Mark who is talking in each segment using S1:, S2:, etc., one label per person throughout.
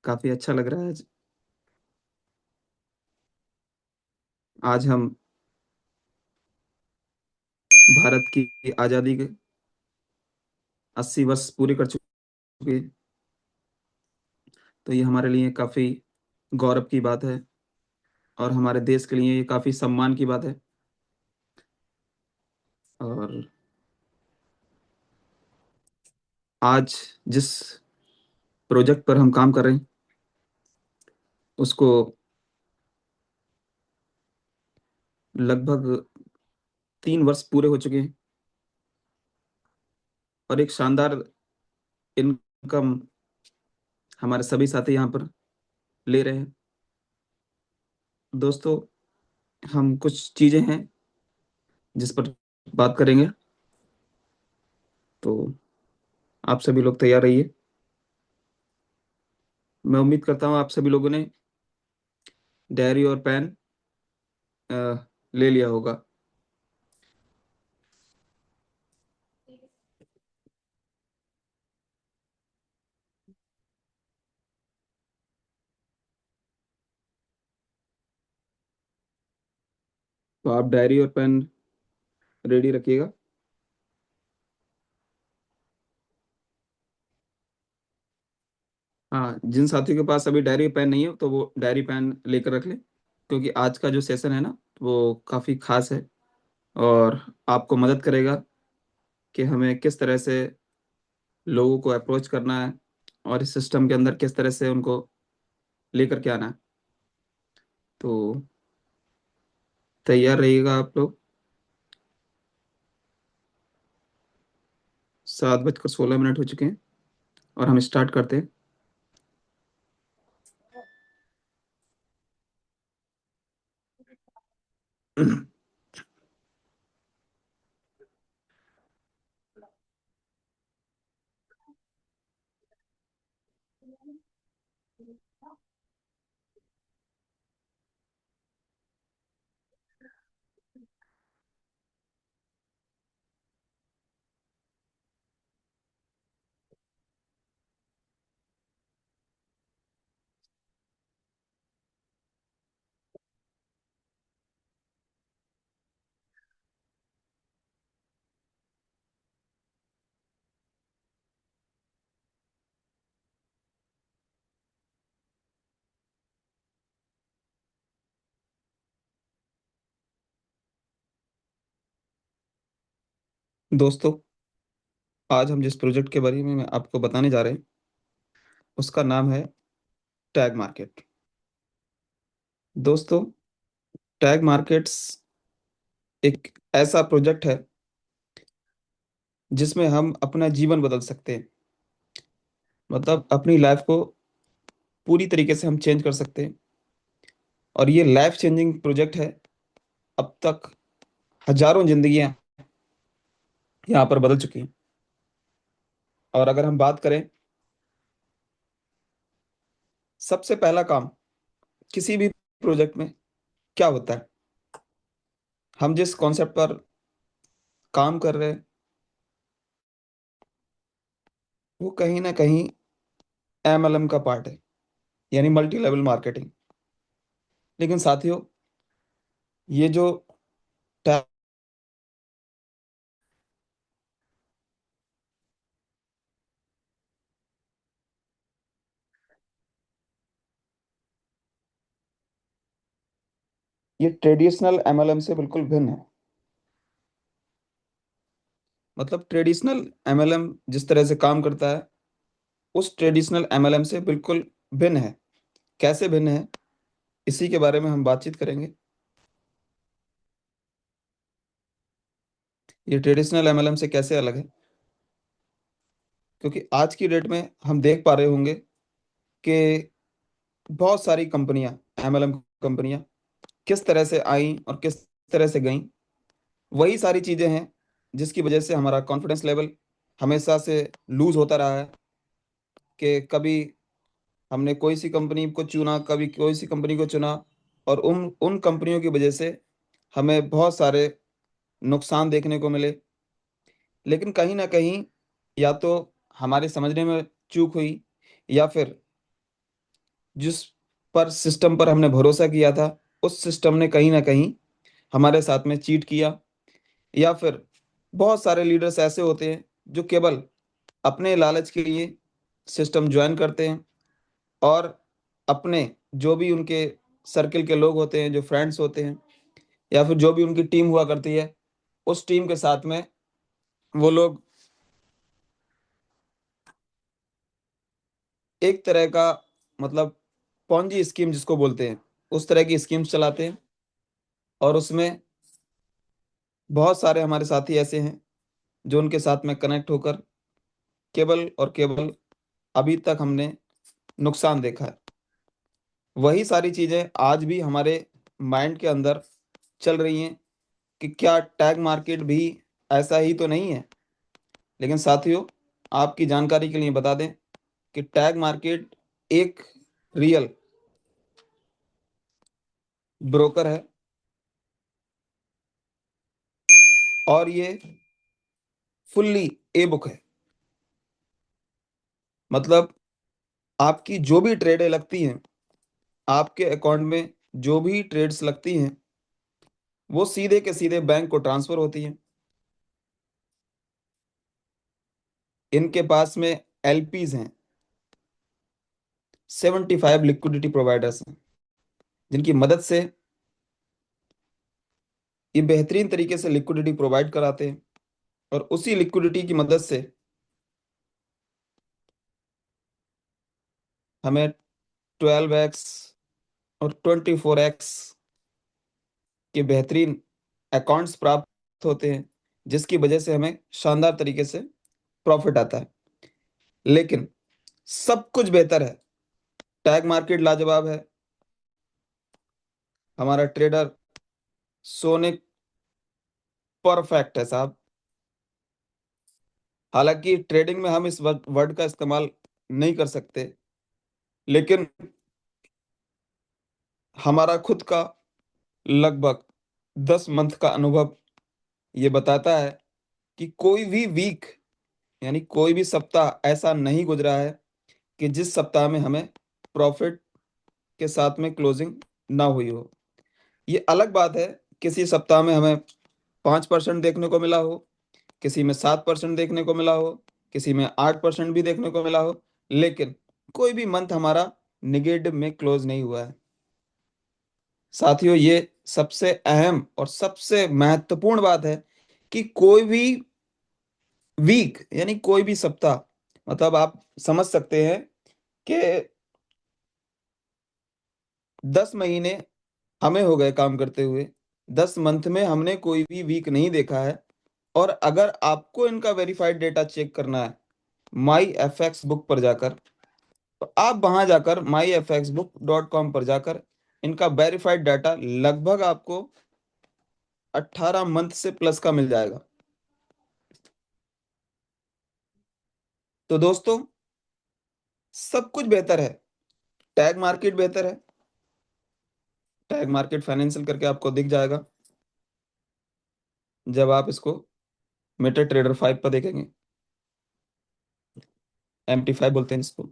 S1: काफी अच्छा लग रहा है आज। आज हम भारत की आजादी के 80 वर्ष पूरे कर चुके हैं। तो ये हमारे लिए काफी गौरव की बात है और हमारे देश के लिए ये काफी सम्मान की बात है। और आज जिस प्रोजेक्ट पर हम काम कर रहे हैं उसको लगभग 3 वर्ष पूरे हो चुके हैं और एक शानदार इनकम हमारे सभी साथी यहाँ पर ले रहे हैं। दोस्तों, हम कुछ चीजें हैं जिस पर बात करेंगे, तो आप सभी लोग तैयार रहिए। मैं उम्मीद करता हूँ आप सभी लोगों ने डायरी और पेन ले लिया होगा। तो आप डायरी और पेन रेडी रखिएगा। हाँ, जिन साथियों के पास अभी डायरी पेन नहीं है तो वो डायरी पेन लेकर रख ले, क्योंकि आज का जो सेशन है ना वो काफ़ी खास है और आपको मदद करेगा कि हमें किस तरह से लोगों को अप्रोच करना है और इस सिस्टम के अंदर किस तरह से उनको लेकर के आना है। तो तैयार रहिएगा आप लोग। 7:16 हो चुके हैं और हम स्टार्ट करते हैं। दोस्तों, आज हम जिस प्रोजेक्ट के बारे में मैं आपको बताने जा रहे हैं उसका नाम है टैग मार्केट। दोस्तों, टैग मार्केट्स एक ऐसा प्रोजेक्ट है जिसमें हम अपना जीवन बदल सकते हैं। मतलब अपनी लाइफ को पूरी तरीके से हम चेंज कर सकते हैं और ये लाइफ चेंजिंग प्रोजेक्ट है। अब तक हजारों जिंदगियां यहाँ पर बदल चुकी हैं। और अगर हम बात करें, सबसे पहला काम किसी भी प्रोजेक्ट में क्या होता है, हम जिस कॉन्सेप्ट पर काम कर रहे हैं वो कहीं ना कहीं एमएलएम का पार्ट है, यानी मल्टी लेवल मार्केटिंग। लेकिन साथियों, ये जो टा- ये ट्रेडिशनल एमएलएम से बिल्कुल भिन्न है। मतलब ट्रेडिशनल एमएलएम जिस तरह से काम करता है उस ट्रेडिशनल एमएलएम से बिल्कुल भिन्न है। कैसे भिन्न है, इसी के बारे में हम बातचीत करेंगे। ये ट्रेडिशनल एमएलएम से कैसे अलग है, क्योंकि आज की डेट में हम देख पा रहे होंगे कि बहुत सारी कंपनियां, एमएलएम कंपनियां किस तरह से आई और किस तरह से गई। वही सारी चीजें हैं जिसकी वजह से हमारा कॉन्फिडेंस लेवल हमेशा से लूज होता रहा है। कि कभी हमने कोई सी कंपनी को चुना, कभी कोई सी कंपनी को चुना, और उन उन कंपनियों की वजह से हमें बहुत सारे नुकसान देखने को मिले। लेकिन कहीं ना कहीं या तो हमारे समझने में चूक हुई, या फिर जिस पर सिस्टम पर हमने भरोसा किया था, उस सिस्टम ने कहीं ना कहीं हमारे साथ में चीट किया। या फिर बहुत सारे लीडर्स ऐसे होते हैं जो केवल अपने लालच के लिए सिस्टम ज्वाइन करते हैं, और अपने जो भी उनके सर्किल के लोग होते हैं, जो फ्रेंड्स होते हैं, या फिर जो भी उनकी टीम हुआ करती है, उस टीम के साथ में वो लोग एक तरह का, मतलब पॉन्जी स्कीम जिसको बोलते हैं, उस तरह की स्कीम्स चलाते हैं। और उसमें बहुत सारे हमारे साथी ऐसे हैं जो उनके साथ में कनेक्ट होकर केवल और केवल अभी तक हमने नुकसान देखा है। वही सारी चीजें आज भी हमारे माइंड के अंदर चल रही हैं कि क्या टैग मार्केट भी ऐसा ही तो नहीं है। लेकिन साथियों, आपकी जानकारी के लिए बता दें कि टैग मार्केट एक रियल ब्रोकर है, और ये फुल्ली ए बुक है। मतलब आपकी जो भी ट्रेडें लगती हैं, आपके अकाउंट में जो भी ट्रेड्स लगती हैं, वो सीधे के सीधे बैंक को ट्रांसफर होती हैं। इनके पास में एलपीज हैं, 75 लिक्विडिटी प्रोवाइडर्स हैं, जिनकी मदद से ये बेहतरीन तरीके से लिक्विडिटी प्रोवाइड कराते हैं। और उसी लिक्विडिटी की मदद से हमें 12x और 24x के बेहतरीन अकाउंट्स प्राप्त होते हैं, जिसकी वजह से हमें शानदार तरीके से प्रॉफिट आता है। लेकिन सब कुछ बेहतर है, टैग मार्केट लाजवाब है, हमारा ट्रेडर सोने परफेक्ट है साहब। हालांकि ट्रेडिंग में हम इस वर्ड का इस्तेमाल नहीं कर सकते, लेकिन हमारा खुद का लगभग 10 मंथ का अनुभव ये बताता है कि कोई भी वीक, यानी कोई भी सप्ताह ऐसा नहीं गुजरा है कि जिस सप्ताह में हमें प्रॉफिट के साथ में क्लोजिंग ना हुई हो। ये अलग बात है, किसी सप्ताह में हमें 5% देखने को मिला हो, किसी में 7% देखने को मिला हो, किसी में 8% भी देखने को मिला हो, लेकिन कोई भी मंथ हमारा निगेटिव में क्लोज नहीं हुआ है। साथियों, ये सबसे अहम और सबसे महत्वपूर्ण बात है कि कोई भी वीक, यानी कोई भी सप्ताह, मतलब आप समझ सकते हैं कि 10 महीने हमें हो गए काम करते हुए, 10 मंथ में हमने कोई भी वीक नहीं देखा है। और अगर आपको इनका वेरीफाइड डेटा चेक करना है माई एफ एक्स बुक पर जाकर, तो आप वहां जाकर myfxbook.com पर जाकर इनका वेरीफाइड डाटा लगभग आपको 18 मंथ से प्लस का मिल जाएगा। तो दोस्तों, सब कुछ बेहतर है, टैग मार्केट बेहतर है। टैग मार्केट फाइनेंशियल करके आपको दिख जाएगा जब आप इसको मेटा ट्रेडर 5 पर देखेंगे। MT5 बोलते हैं इसको।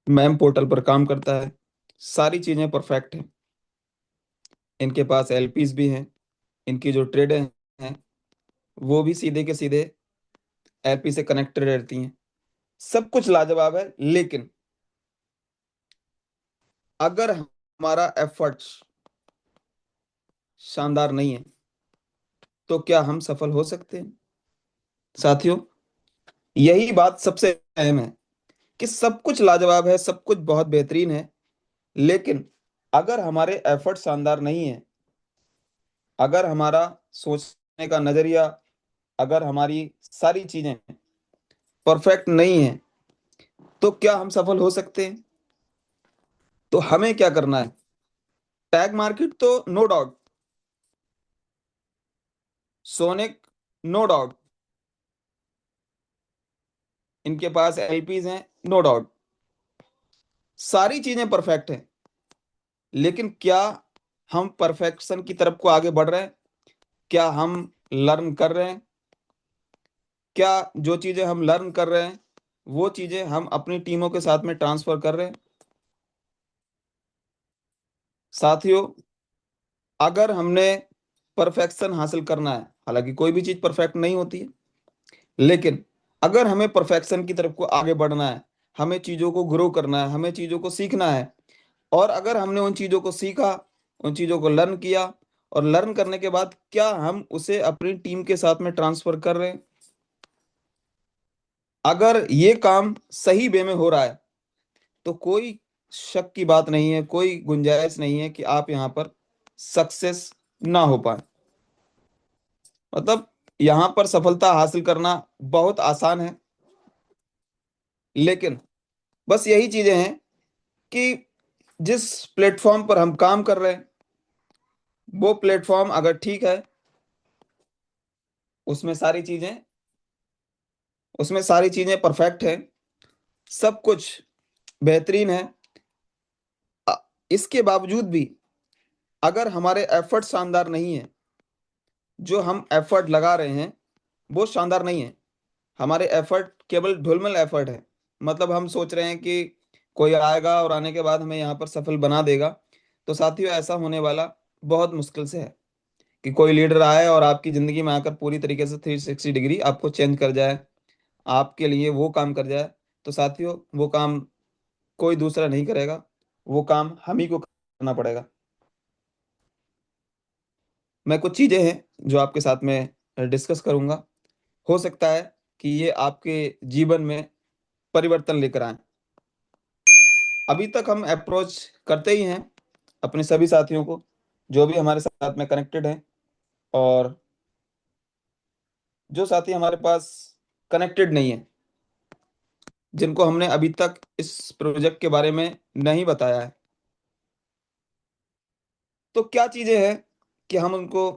S1: मैम पोर्टल पर काम करता है, सारी चीजें परफेक्ट हैं। इनके पास एलपीज भी हैं, इनकी जो ट्रेड हैं वो भी सीधे के सीधे एलपी से कनेक्टेड रहती हैं। सब कुछ लाजवाब है, लेकिन अगर हमारा एफर्ट्स शानदार नहीं है, तो क्या हम सफल हो सकते हैं? साथियों, यही बात सबसे अहम है कि सब कुछ लाजवाब है, सब कुछ बहुत बेहतरीन है, लेकिन अगर हमारे एफर्ट शानदार नहीं है, अगर हमारा सोचने का नजरिया, अगर हमारी सारी चीजें परफेक्ट नहीं है, तो क्या हम सफल हो सकते हैं? तो हमें क्या करना है? टैग मार्केट तो no doubt, Sonic no doubt, इनके पास एलपीज हैं नो डाउट, सारी चीजें परफेक्ट हैं। लेकिन क्या हम परफेक्शन की तरफ को आगे बढ़ रहे हैं? क्या हम लर्न कर रहे हैं? क्या जो चीजें हम लर्न कर रहे हैं वो चीजें हम अपनी टीमों के साथ में ट्रांसफर कर रहे हैं? साथियों, अगर हमने परफेक्शन हासिल करना है, हालांकि कोई भी चीज परफेक्ट नहीं होती है, लेकिन अगर हमें परफेक्शन की तरफ को आगे बढ़ना है, हमें चीजों को ग्रो करना है, हमें चीजों को सीखना है, और अगर हमने उन चीजों को सीखा, उन चीजों को लर्न किया, और लर्न करने के बाद क्या हम उसे अपनी टीम के साथ में ट्रांसफर कर रहे हैं, अगर ये काम सही वे में हो रहा है, तो कोई शक की बात नहीं है, कोई गुंजाइश नहीं है कि आप यहाँ पर सक्सेस ना हो पाए। मतलब यहाँ पर सफलता हासिल करना बहुत आसान है, लेकिन बस यही चीजें हैं कि जिस प्लेटफॉर्म पर हम काम कर रहे हैं, वो प्लेटफॉर्म अगर ठीक है, उसमें सारी चीजें उसमें सारी चीजें परफेक्ट है, सब कुछ बेहतरीन है, अ- इसके बावजूद भी अगर हमारे एफर्ट शानदार नहीं है, जो हम एफर्ट लगा रहे हैं वो शानदार नहीं है, हमारे एफर्ट केवल ढुलमुल एफर्ट है, मतलब हम सोच रहे हैं कि कोई आएगा और आने के बाद हमें यहाँ पर सफल बना देगा, तो साथियों ऐसा होने वाला बहुत मुश्किल से है कि कोई लीडर आए और आपकी जिंदगी में आकर पूरी तरीके से 360 डिग्री आपको चेंज कर जाए, आपके लिए वो काम कर जाए। तो साथियों, वो काम कोई दूसरा नहीं करेगा, वो काम हम ही को करना पड़ेगा। मैं कुछ चीजें हैं जो आपके साथ में डिस्कस करूंगा, हो सकता है कि ये आपके जीवन में परिवर्तन लेकर आए। अभी तक हम अप्रोच करते ही हैं अपने सभी साथियों को, जो भी हमारे साथ में कनेक्टेड हैं, और जो साथी हमारे पास कनेक्टेड नहीं है, जिनको हमने अभी तक इस प्रोजेक्ट के बारे में नहीं बताया है, तो क्या चीजें हैं कि हम उनको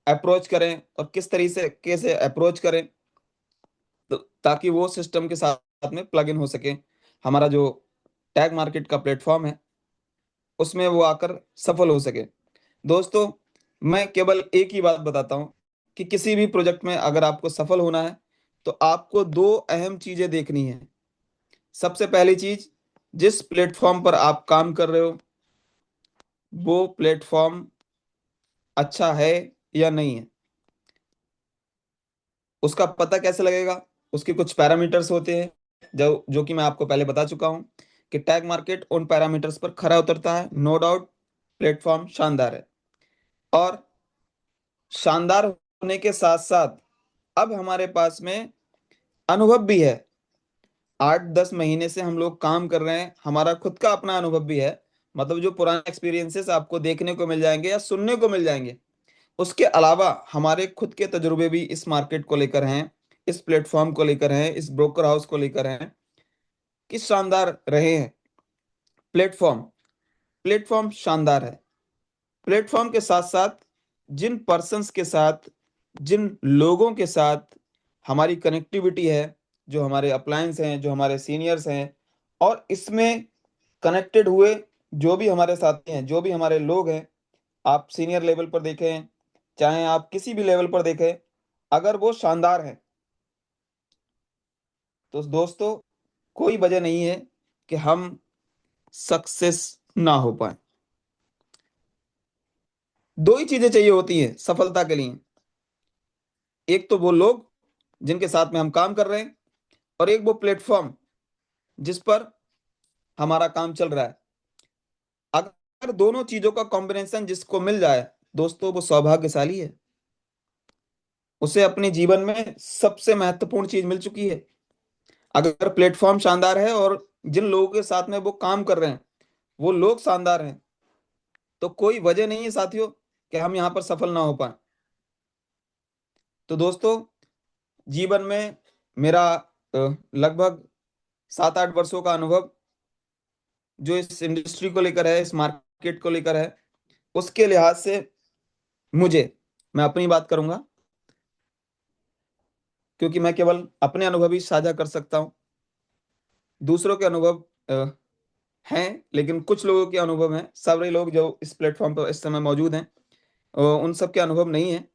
S1: अप्रोच करें और किस तरीके से कैसे अप्रोच करें, तो ताकि वो सिस्टम के साथ में प्लग इन हो सके, हमारा जो टैग मार्केट का प्लेटफॉर्म है उसमें वो आकर सफल हो सके। दोस्तों, मैं केवल एक ही बात बताता हूँ कि किसी भी प्रोजेक्ट में अगर आपको सफल होना है, तो आपको दो अहम चीजें देखनी है। सबसे पहली चीज, जिस प्लेटफॉर्म पर आप काम कर रहे हो, वो प्लेटफॉर्म अच्छा है या नहीं है, उसका पता कैसे लगेगा। उसके कुछ पैरामीटर्स होते हैं जो जो कि मैं आपको पहले बता चुका हूं कि टैग मार्केट उन पैरामीटर्स पर खरा उतरता है, नो डाउट प्लेटफॉर्म शानदार है। और शानदार होने के साथ साथ अब हमारे पास में अनुभव भी है, 8-10 महीने से हम लोग काम कर रहे हैं, हमारा खुद का अपना अनुभव भी है, मतलब जो पुराने एक्सपीरियंसेस आपको देखने को मिल जाएंगे या सुनने को मिल जाएंगे, उसके अलावा हमारे खुद के तजुर्बे भी इस मार्केट को लेकर हैं, इस प्लेटफॉर्म को लेकर हैं, इस ब्रोकर हाउस को लेकर हैं, कि शानदार रहे हैं। प्लेटफॉर्म प्लेटफॉर्म शानदार है। प्लेटफॉर्म के साथ साथ जिन पर्सन्स के साथ, जिन लोगों के साथ हमारी कनेक्टिविटी है, जो हमारे अप्लायंस हैं, जो हमारे सीनियर्स हैं, और इसमें कनेक्टेड हुए जो भी हमारे साथी हैं, जो भी हमारे लोग हैं, आप सीनियर लेवल पर देखें, चाहे आप किसी भी लेवल पर देखें, अगर वो शानदार है, तो दोस्तों कोई वजह नहीं है कि हम सक्सेस ना हो पाए। दो ही चीजें चाहिए होती हैं सफलता के लिए, एक तो वो लोग जिनके साथ में हम काम कर रहे हैं, और एक वो प्लेटफॉर्म जिस पर हमारा काम चल रहा है। अगर दोनों चीजों का कॉम्बिनेशन जिसको मिल जाए, दोस्तों वो सौभाग्यशाली है, उसे अपने जीवन में सबसे महत्वपूर्ण चीज मिल चुकी है। अगर प्लेटफॉर्म शानदार है और जिन लोगों के साथ में वो काम कर रहे हैं वो लोग शानदार हैं, तो कोई वजह नहीं है साथियों कि हम यहाँ पर सफल ना हो पाए। तो दोस्तों, जीवन में मेरा लगभग 7-8 वर्षों का अनुभव जो इस इंडस्ट्री को लेकर है, इस मार्केट को लेकर है, उसके लिहाज से मुझे, मैं अपनी बात करूंगा क्योंकि मैं केवल अपने अनुभव ही साझा कर सकता हूँ। दूसरों के अनुभव हैं, लेकिन कुछ लोगों के अनुभव हैं, सभी लोग जो इस प्लेटफॉर्म पर इस समय मौजूद हैं उन सब के अनुभव नहीं है।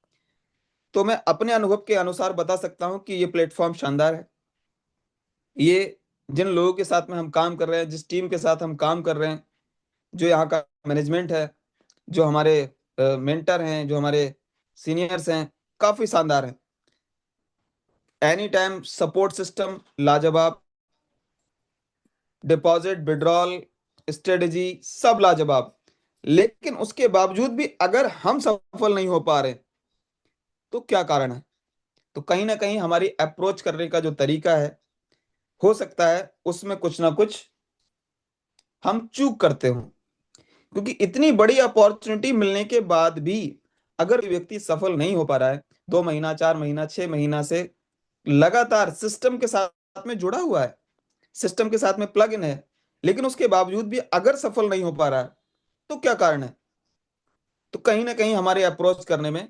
S1: तो मैं अपने अनुभव के अनुसार बता सकता हूँ कि ये प्लेटफॉर्म शानदार है। ये जिन लोगों के साथ में हम काम कर रहे हैं, जिस टीम के साथ हम काम कर रहे हैं, जो यहाँ का मैनेजमेंट है, जो हमारे मेंटर हैं, जो हमारे सीनियर्स हैं, काफी शानदार है। एनी टाइम सपोर्ट सिस्टम लाजवाब, डिपॉजिट विड्रॉल स्ट्रेटजी सब लाजवाब। लेकिन उसके बावजूद भी अगर हम सफल नहीं हो पा रहे, तो क्या कारण है? तो कहीं ना कहीं हमारी अप्रोच करने का जो तरीका है, हो सकता है उसमें कुछ ना कुछ हम चूक करते हो। क्योंकि इतनी बड़ी अपॉर्चुनिटी मिलने के बाद भी अगर कोई व्यक्ति सफल नहीं हो पा रहा है, 2 महीना, 4 महीना, 6 महीना से लगातार सिस्टम के साथ में जुड़ा हुआ है, सिस्टम के साथ में प्लग इन है, लेकिन उसके बावजूद भी अगर सफल नहीं हो पा रहा है, तो क्या कारण है? तो कहीं ना कहीं हमारे अप्रोच करने में।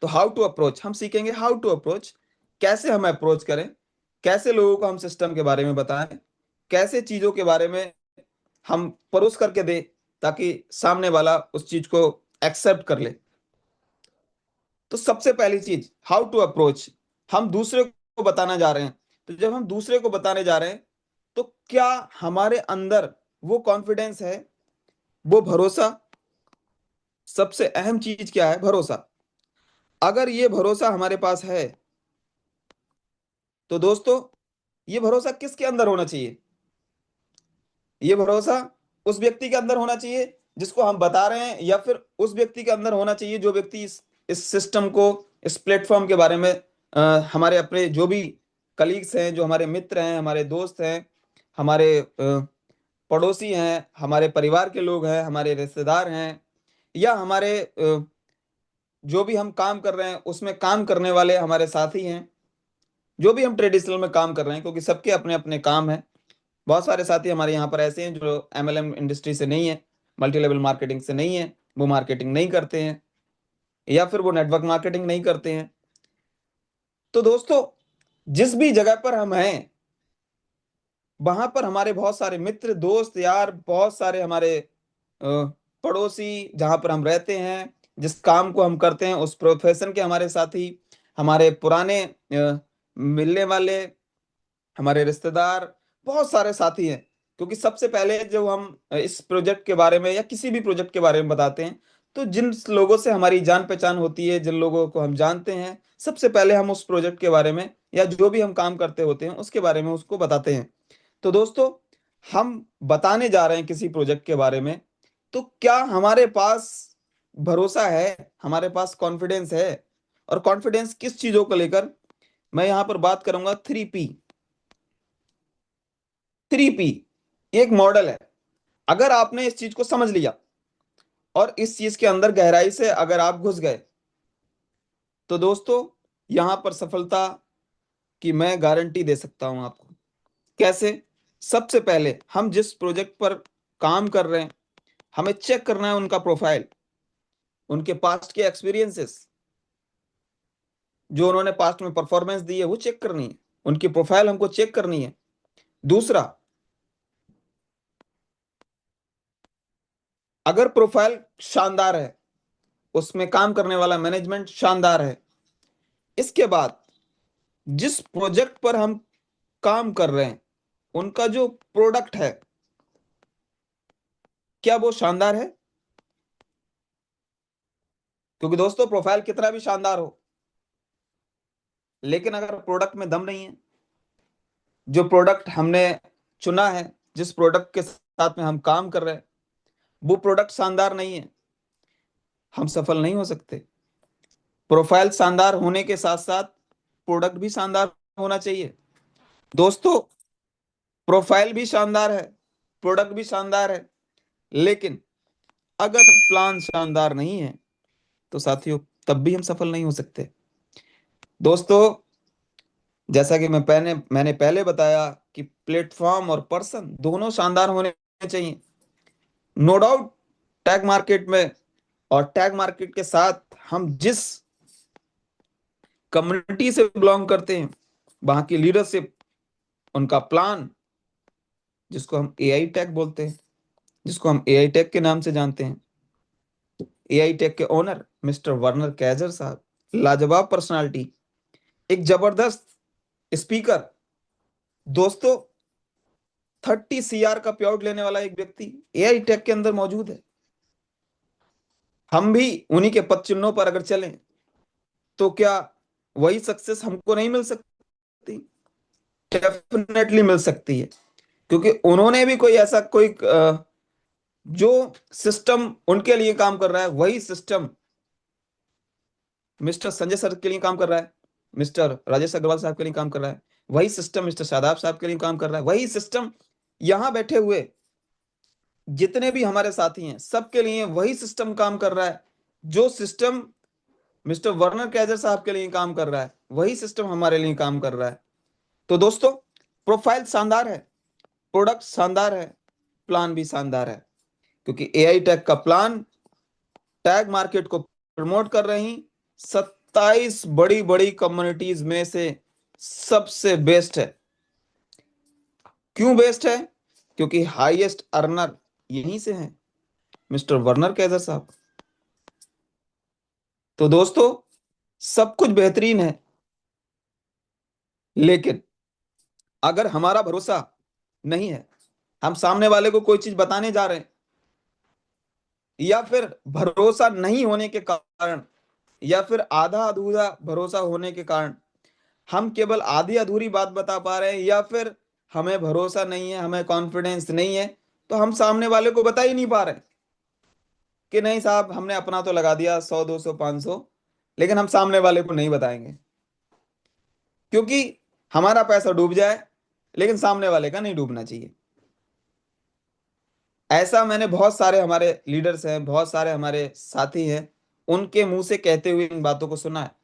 S1: तो हाउ टू अप्रोच हम सीखेंगे, हाउ टू अप्रोच, कैसे हम अप्रोच करें, कैसे लोगों को हम सिस्टम के बारे में बताएं, कैसे चीजों के बारे में हम परोस करके दें, ताकि सामने वाला उस चीज को एक्सेप्ट कर ले। तो सबसे पहली चीज, हाउ टू अप्रोच, हम दूसरे को बताना जा रहे हैं। तो जब हम दूसरे को बताने जा रहे हैं, तो क्या हमारे अंदर वो कॉन्फिडेंस है, वो भरोसा? सबसे अहम चीज क्या है? भरोसा। अगर ये भरोसा हमारे पास है, तो दोस्तों ये भरोसा किसके अंदर होना चाहिए? ये भरोसा उस व्यक्ति के अंदर होना चाहिए जिसको हम बता रहे हैं, या फिर उस व्यक्ति के अंदर होना चाहिए जो व्यक्ति इस सिस्टम को, इस प्लेटफॉर्म के बारे में हमारे अपने जो भी कलीग्स हैं, जो हमारे मित्र हैं, हमारे दोस्त हैं, हमारे पड़ोसी हैं, हमारे परिवार के लोग हैं, हमारे रिश्तेदार हैं, या हमारे जो भी हम काम कर रहे हैं उसमें काम करने वाले हमारे साथी हैं, जो भी हम ट्रेडिशनल में काम कर रहे हैं, क्योंकि सबके अपने अपने काम हैं। बहुत सारे साथी हमारे यहाँ पर ऐसे हैं जो एमएलएम इंडस्ट्री से नहीं है, मल्टी लेवल मार्केटिंग से नहीं है, वो मार्केटिंग नहीं करते हैं, या फिर वो नेटवर्क मार्केटिंग नहीं करते हैं। तो दोस्तों, जिस भी जगह पर हम हैं, वहां पर हमारे बहुत सारे मित्र, दोस्त, यार, बहुत सारे हमारे पड़ोसी, जहां पर हम रहते हैं, जिस काम को हम करते हैं उस प्रोफेशन के हमारे साथी, हमारे पुराने मिलने वाले, हमारे रिश्तेदार, बहुत सारे साथी हैं। क्योंकि सबसे पहले जब हम इस प्रोजेक्ट के बारे में या किसी भी प्रोजेक्ट के बारे में बताते हैं, तो जिन लोगों से हमारी जान पहचान होती है, जिन लोगों को हम जानते हैं, सबसे पहले हम उस प्रोजेक्ट के बारे में या जो भी हम काम करते होते हैं उसके बारे में उसको बताते हैं। तो दोस्तों, हम बताने जा रहे हैं किसी प्रोजेक्ट के बारे में, तो क्या हमारे पास भरोसा है, हमारे पास कॉन्फिडेंस है? और कॉन्फिडेंस किस चीजों को लेकर? मैं यहां पर बात करूंगा 3P। 3P एक मॉडल है। अगर आपने इस चीज को समझ लिया और इस चीज के अंदर गहराई से अगर आप घुस गए, तो दोस्तों यहां पर सफलता की मैं गारंटी दे सकता हूं आपको। कैसे? सबसे पहले हम जिस प्रोजेक्ट पर काम कर रहे हैं, हमें चेक करना है उनका प्रोफाइल, उनके पास्ट के एक्सपीरियंसेस, जो उन्होंने पास्ट में परफॉर्मेंस दी है वो चेक करनी है, उनकी प्रोफाइल हमको चेक करनी है। दूसरा, अगर प्रोफाइल शानदार है, उसमें काम करने वाला मैनेजमेंट शानदार है, इसके बाद जिस प्रोजेक्ट पर हम काम कर रहे हैं उनका जो प्रोडक्ट है, क्या वो शानदार है? क्योंकि दोस्तों प्रोफाइल कितना भी शानदार हो, लेकिन अगर प्रोडक्ट में दम नहीं है, जो प्रोडक्ट हमने चुना है, जिस प्रोडक्ट के साथ में हम काम कर रहे हैं, वो प्रोडक्ट शानदार नहीं है, हम सफल नहीं हो सकते। प्रोफाइल शानदार होने के साथ साथ प्रोडक्ट भी शानदार होना चाहिए। दोस्तों, प्रोफाइल भी शानदार है, प्रोडक्ट भी शानदार है, लेकिन अगर प्लान शानदार नहीं है, तो साथियों तब भी हम सफल नहीं हो सकते। दोस्तों, जैसा कि मैंने पहले बताया कि प्लेटफॉर्म और पर्सन दोनों शानदार होने चाहिए। नो डाउट, टैग मार्केट में और टैग मार्केट के साथ हम जिस कम्युनिटी से बिलोंग करते हैं, वहां की लीडरशिप, उनका प्लान, जिसको हम एआई टैग बोलते हैं, जिसको हम एआई टेक के नाम से जानते हैं, एआई टेक के ओनर मिस्टर वर्नर कैजर साहब, लाजवाब पर्सनालिटी, एक जबरदस्त स्पीकर। दोस्तों, 30 CR का पे आउट लेने वाला एक व्यक्ति एआई टेक के अंदर मौजूद है। हम भी उन्हीं के पद चिन्हों पर अगर चलें तो क्या वही सक्सेस हमको नहीं मिल सकती? डेफिनेटली मिल सकती है, क्योंकि उन्होंने भी कोई ऐसा कोई जो सिस्टम उनके लिए काम कर रहा है वही सिस्टम मिस्टर संजय सर के लिए काम कर रहा है, मिस्टर राजेश अग्रवाल साहब के लिए काम कर रहा है, वही सिस्टम मिस्टर शादाब साहब के लिए काम कर रहा है, वही सिस्टम यहां बैठे हुए जितने भी हमारे साथी हैं सबके लिए वही सिस्टम काम कर रहा है। जो सिस्टम मिस्टर वर्नर कैजर साहब के लिए काम कर रहा है वही सिस्टम हमारे लिए काम कर रहा है। तो दोस्तों, प्रोफाइल शानदार है, प्रोडक्ट शानदार है, प्लान भी शानदार है, क्योंकि एआई टैग का प्लान टैग मार्केट को प्रमोट कर रही 27 बड़ी बड़ी कम्युनिटीज में से सबसे बेस्ट है। क्यों बेस्ट है? क्योंकि हाईएस्ट अर्नर यहीं से हैं, मिस्टर वर्नर कैजर साहब। तो दोस्तों, सब कुछ बेहतरीन है, लेकिन अगर हमारा भरोसा नहीं है, हम सामने वाले को कोई चीज बताने जा रहे हैं, या फिर भरोसा नहीं होने के कारण, या फिर आधा अधूरा भरोसा होने के कारण हम केवल आधी अधूरी बात बता पा रहे हैं, या फिर हमें भरोसा नहीं है, हमें कॉन्फिडेंस नहीं है, तो हम सामने वाले को बता ही नहीं पा रहे कि नहीं साहब हमने अपना तो लगा दिया 100 200 500, लेकिन हम सामने वाले को नहीं बताएंगे, क्योंकि हमारा पैसा डूब जाए लेकिन सामने वाले का नहीं डूबना चाहिए। ऐसा मैंने बहुत सारे हमारे लीडर्स हैं, बहुत सारे हमारे साथी हैं, उनके मुंह से कहते हुए इन बातों को सुना है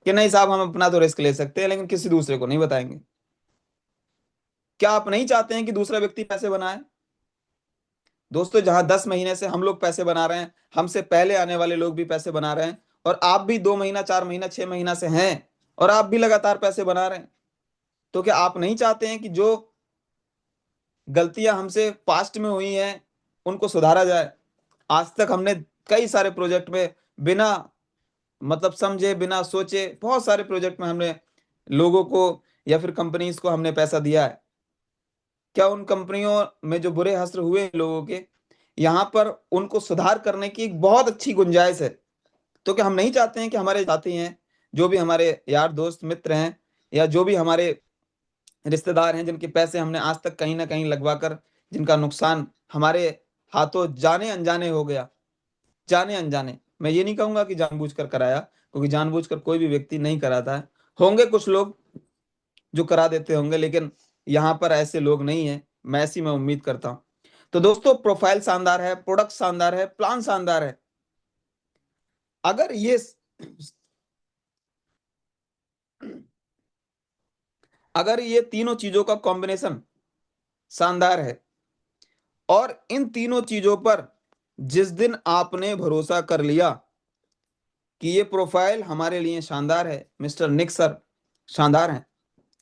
S1: कि नहीं साहब हम अपना तो रिस्क ले सकते हैं लेकिन किसी दूसरे को नहीं बताएंगे। क्या आप नहीं चाहते हैं कि दूसरा व्यक्ति पैसे बनाए? दोस्तों, जहां 10 महीने से हम लोग पैसे बना रहे हैं, हमसे पहले आने वाले लोग भी पैसे बना रहे हैं, और आप भी 2 महीना 4 महीना 6 महीना से हैं और आप भी लगातार पैसे बना रहे हैं, तो क्या आप नहीं चाहते हैं कि जो गलतियां हमसे पास्ट में हुई हैं उनको सुधारा जाए? आज तक हमने कई सारे प्रोजेक्ट में बिना मतलब समझे, बिना सोचे, बहुत सारे प्रोजेक्ट में हमने लोगों को या फिर कंपनीज को हमने पैसा दिया है। क्या उन कंपनियों में जो बुरे असर हुए लोगों के, यहाँ पर उनको सुधार करने की एक बहुत अच्छी गुंजाइश है? तो क्या हम नहीं चाहते हैं कि हमारे साथी हैं, जो भी हमारे यार दोस्त मित्र हैं, या जो भी हमारे रिश्तेदार हैं जिनके पैसे हमने आज तक कहीं ना कहीं लगवा कर जिनका नुकसान हमारे हाथों जाने अनजाने हो गया, जाने अनजाने, मैं ये नहीं कहूंगा कि जानबूझकर कराया, क्योंकि जानबूझकर कोई भी व्यक्ति नहीं कराता है, होंगे कुछ लोग जो करा देते होंगे, लेकिन यहाँ पर ऐसे लोग नहीं है, मैं ऐसी मैं उम्मीद करता हूँ। तो दोस्तों, प्रोफाइल शानदार है, प्रोडक्ट शानदार है, प्लान शानदार है। अगर ये अगर ये तीनों चीजों का कॉम्बिनेशन शानदार है, और इन तीनों चीजों पर जिस दिन आपने भरोसा कर लिया कि ये प्रोफाइल हमारे लिए शानदार है, मिस्टर निक सर शानदार है,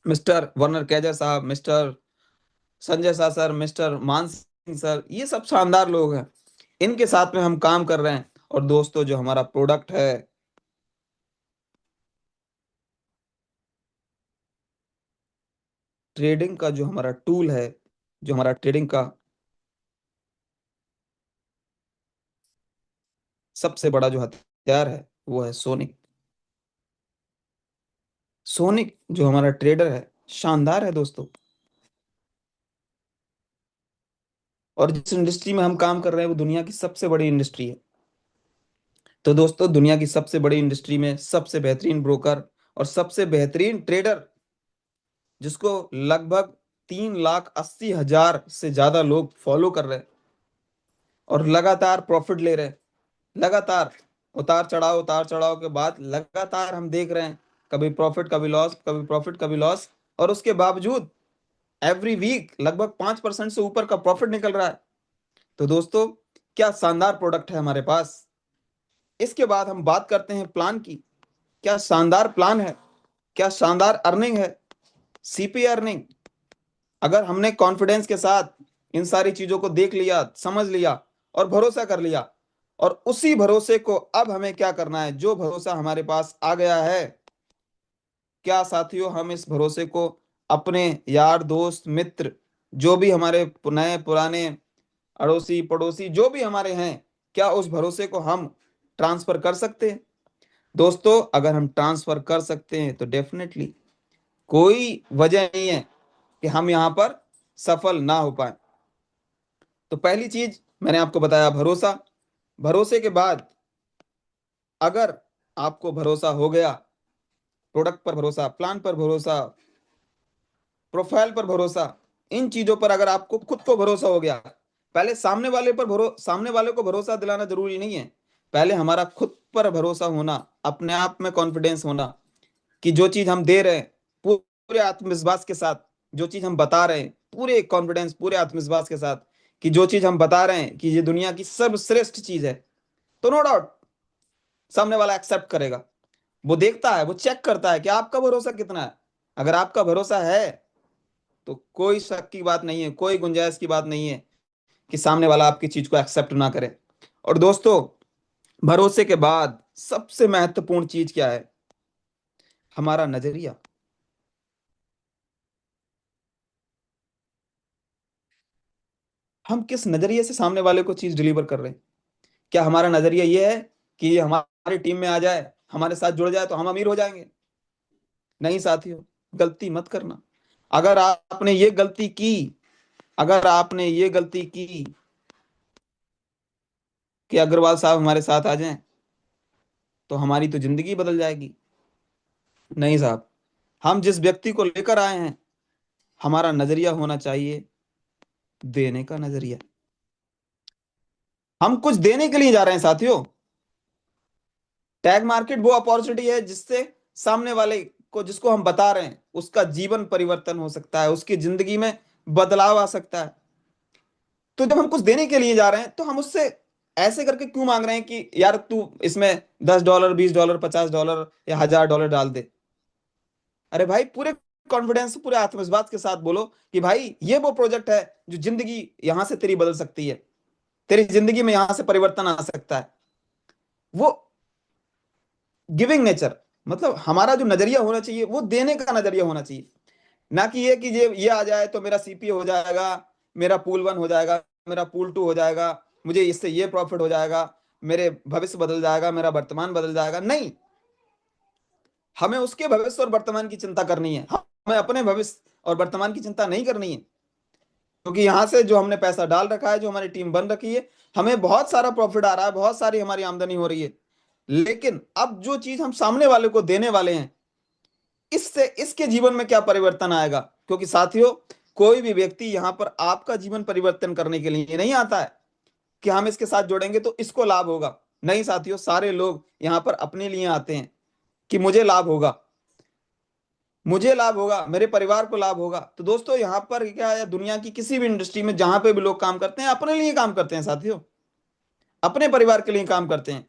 S1: मिस्टर वर्नर कैजर साहब, mister Sanjay Shah sir, mister मान सिंह सर, ये सब शानदार लोग हैं, इनके साथ में हम काम कर रहे हैं। और दोस्तों, जो हमारा प्रोडक्ट है, ट्रेडिंग का जो हमारा टूल है, जो हमारा ट्रेडिंग का सबसे बड़ा जो हथियार है वो है सोनिक। सोनिक जो हमारा ट्रेडर है शानदार है दोस्तों। और जिस इंडस्ट्री में हम काम कर रहे हैं वो दुनिया की सबसे बड़ी इंडस्ट्री है। तो दोस्तों, दुनिया की सबसे बड़ी इंडस्ट्री में सबसे बेहतरीन ब्रोकर और सबसे बेहतरीन ट्रेडर, जिसको लगभग 3,80,000 से ज्यादा लोग फॉलो कर रहे हैं और लगातार प्रॉफिट ले रहे हैं, लगातार उतार चढ़ाव के बाद लगातार हम देख रहे हैं, कभी प्रॉफिट कभी लॉस, कभी प्रॉफिट कभी लॉस, और उसके बावजूद एवरी वीक लगभग 5% से ऊपर का प्रॉफिट निकल रहा है। तो दोस्तों, क्या शानदार प्रोडक्ट है हमारे पास। इसके बाद हम बात करते हैं प्लान की। क्या शानदार प्लान है, क्या शानदार अर्निंग है, सीपी अर्निंग। अगर हमने कॉन्फिडेंस के साथ इन सारी चीजों को देख लिया, समझ लिया और भरोसा कर लिया, और उसी भरोसे को अब हमें क्या करना है, जो भरोसा हमारे पास आ गया है, क्या साथियों हम इस भरोसे को अपने यार दोस्त मित्र जो भी हमारे नए पुराने अड़ोसी पड़ोसी जो भी हमारे हैं, क्या उस भरोसे को हम ट्रांसफर कर सकते हैं? दोस्तों, अगर हम ट्रांसफर कर सकते हैं तो डेफिनेटली कोई वजह नहीं है कि हम यहाँ पर सफल ना हो पाए। तो पहली चीज मैंने आपको बताया, भरोसा। भरोसे के बाद अगर आपको भरोसा हो गया, प्रोडक्ट पर भरोसा, प्लान पर भरोसा, प्रोफाइल पर भरोसा, इन चीजों पर अगर आपको खुद को भरोसा हो गया, पहले सामने वाले को भरोसा दिलाना जरूरी नहीं है। पहले हमारा खुद पर भरोसा होना, अपने आप में कॉन्फिडेंस होना कि जो चीज हम दे रहे हैं पूरे आत्मविश्वास के साथ, जो चीज हम बता रहे हैं पूरे कॉन्फिडेंस पूरे आत्मविश्वास के साथ, कि जो चीज हम बता रहे हैं कि ये दुनिया की सर्वश्रेष्ठ चीज है, तो नो डाउट सामने वाला एक्सेप्ट करेगा। वो देखता है, वो चेक करता है कि आपका भरोसा कितना है। अगर आपका भरोसा है तो कोई शक की बात नहीं है, कोई गुंजाइश की बात नहीं है कि सामने वाला आपकी चीज को एक्सेप्ट ना करे। और दोस्तों, भरोसे के बाद सबसे महत्वपूर्ण चीज क्या है? हमारा नजरिया। हम किस नजरिए से सामने वाले को चीज डिलीवर कर रहे हैं? क्या हमारा नजरिया ये है कि ये हमारी टीम में आ जाए, हमारे साथ जुड़ जाए तो हम अमीर हो जाएंगे? नहीं साथियों, गलती मत करना। अगर आपने ये गलती की अगर आपने ये गलती की कि अग्रवाल साहब हमारे साथ आ जाएं तो हमारी तो जिंदगी बदल जाएगी। नहीं साहब, हम जिस व्यक्ति को लेकर आए हैं, हमारा नजरिया होना चाहिए देने का नजरिया। हम कुछ देने के लिए जा रहे हैं साथियों। टैग मार्केट वो अपॉर्चुनिटी है जिससे सामने वाले को, जिसको हम बता रहे हैं, उसका जीवन परिवर्तन हो सकता है, उसकी जिंदगी में बदलाव आ सकता है। तो जब हम कुछ देने के लिए जा रहे हैं तो हम उससे ऐसे करके क्यों मांग रहे हैं कि यार तू इसमें $10 $20 $50 या $1000 डाल दे? अरे भाई, पूरे कॉन्फिडेंस पूरे आत्मविश्वास के साथ बोलो कि भाई ये वो प्रोजेक्ट है जो जिंदगी यहां से तेरी बदल सकती है, तेरी जिंदगी में यहां से परिवर्तन आ सकता है। वो गिविंग नेचर, मतलब हमारा जो नजरिया होना चाहिए वो देने का नजरिया होना चाहिए। ना कि ये कि ये आ जाए तो मेरा सीपी हो जाएगा, मेरा पूल 1 हो जाएगा, मेरा पूल 2 हो जाएगा, मुझे इससे ये प्रॉफिट हो जाएगा, मेरे भविष्य बदल जाएगा, मेरा वर्तमान बदल जाएगा। नहीं, हमें उसके भविष्य और वर्तमान की चिंता करनी है, हमें अपने भविष्य और वर्तमान की चिंता नहीं करनी है। क्योंकि यहाँ से जो हमने पैसा डाल रखा है, जो हमारी टीम बन रखी है, हमें बहुत सारा प्रॉफिट आ रहा है, बहुत सारी हमारी आमदनी हो रही है। लेकिन अब जो चीज हम सामने वाले को देने वाले हैं, इससे इसके जीवन में क्या परिवर्तन आएगा? क्योंकि साथियों, कोई भी व्यक्ति यहाँ पर आपका जीवन परिवर्तन करने के लिए नहीं आता है कि हम इसके साथ जुड़ेंगे तो इसको लाभ होगा। नहीं साथियों, सारे लोग यहाँ पर अपने लिए आते हैं कि मुझे लाभ होगा, मुझे लाभ होगा, मेरे परिवार को लाभ होगा। तो दोस्तों, यहाँ पर क्या है, दुनिया की किसी भी इंडस्ट्री में जहां पे भी लोग काम करते हैं, अपने लिए काम करते हैं साथियों, अपने परिवार के लिए काम करते हैं।